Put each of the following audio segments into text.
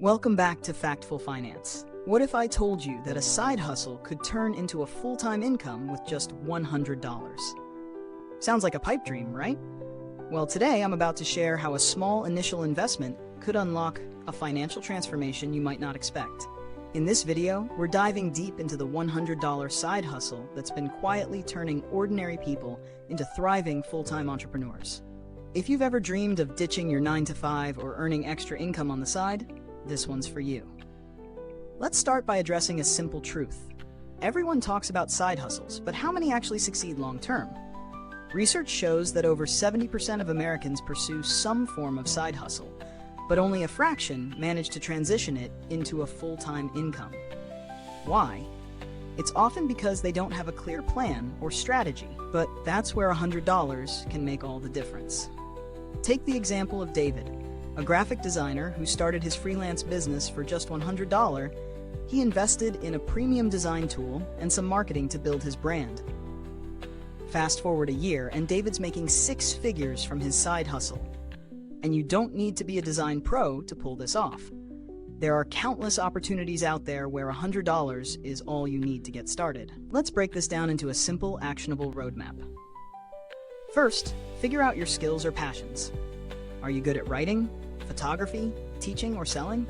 Welcome back to Factful Finance. What if I told you that a side hustle could turn into a full-time income with just $100? Sounds like a pipe dream, right? Well, today I'm about to share how a small initial investment could unlock a financial transformation you might not expect. In this video, we're diving deep into the $100 side hustle that's been quietly turning ordinary people into thriving full-time entrepreneurs. If you've ever dreamed of ditching your 9-to-5 or earning extra income on the side, this one's for you. Let's start by addressing a simple truth. Everyone talks about side hustles, but how many actually succeed long-term? Research shows that over 70% of Americans pursue some form of side hustle, but only a fraction manage to transition it into a full-time income. Why? It's often because they don't have a clear plan or strategy, but that's where $100 can make all the difference. Take the example of David, a graphic designer who started his freelance business for just $100. He invested in a premium design tool and some marketing to build his brand. Fast forward a year, and David's making 6 figures from his side hustle. And you don't need to be a design pro to pull this off. There are countless opportunities out there where $100 is all you need to get started. Let's break this down into a simple, actionable roadmap. First, figure out your skills or passions. Are you good at writing, photography, teaching, or selling?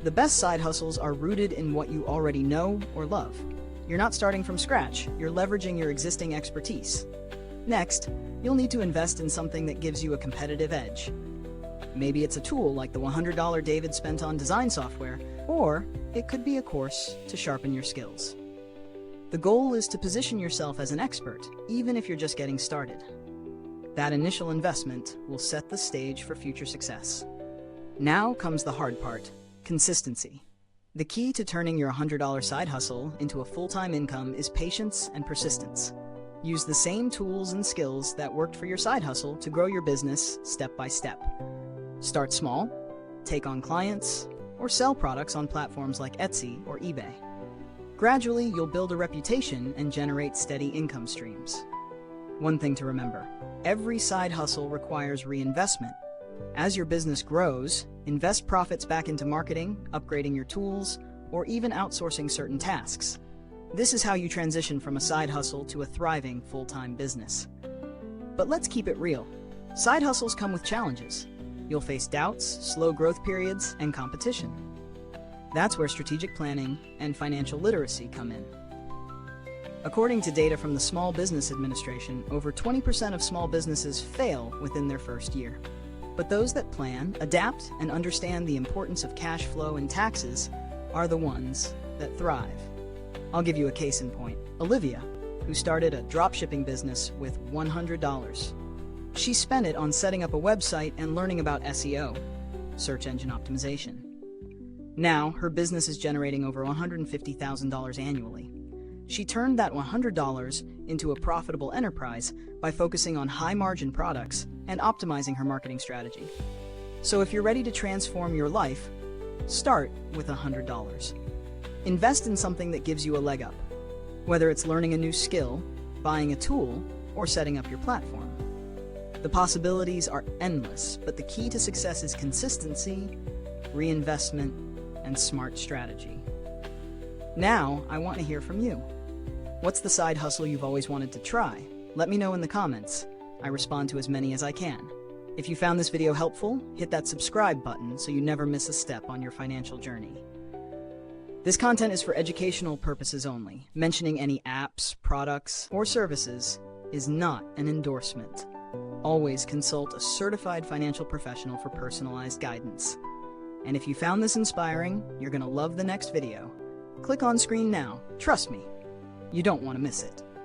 The best side hustles are rooted in what you already know or love. You're not starting from scratch, you're leveraging your existing expertise. Next, you'll need to invest in something that gives you a competitive edge. Maybe it's a tool like the $100 David spent on design software, or it could be a course to sharpen your skills. The goal is to position yourself as an expert, even if you're just getting started. That initial investment will set the stage for future success. Now comes the hard part, consistency. The key to turning your $100 side hustle into a full-time income is patience and persistence. Use the same tools and skills that worked for your side hustle to grow your business step by step. Start small, take on clients, or sell products on platforms like Etsy or eBay. Gradually, you'll build a reputation and generate steady income streams. One thing to remember, every side hustle requires reinvestment. As your business grows, invest profits back into marketing, upgrading your tools, or even outsourcing certain tasks. This is how you transition from a side hustle to a thriving full-time business. But let's keep it real. Side hustles come with challenges. You'll face doubts, slow growth periods, and competition. That's where strategic planning and financial literacy come in. According to data from the Small Business Administration, over 20% of small businesses fail within their first year. But those that plan, adapt, and understand the importance of cash flow and taxes are the ones that thrive. I'll give you a case in point. Olivia, who started a dropshipping business with $100. She spent it on setting up a website and learning about SEO, search engine optimization. Now, her business is generating over $150,000 annually. She turned that $100 into a profitable enterprise by focusing on high-margin products and optimizing her marketing strategy. So if you're ready to transform your life, start with $100. Invest in something that gives you a leg up, whether it's learning a new skill, buying a tool, or setting up your platform. The possibilities are endless, but the key to success is consistency, reinvestment, and smart strategy. Now, I want to hear from you. What's the side hustle you've always wanted to try? Let me know in the comments. I respond to as many as I can. If you found this video helpful, hit that subscribe button so you never miss a step on your financial journey. This content is for educational purposes only. Mentioning any apps, products, or services is not an endorsement. Always consult a certified financial professional for personalized guidance. And if you found this inspiring, you're going to love the next video. Click on screen now. Trust me, you don't want to miss it.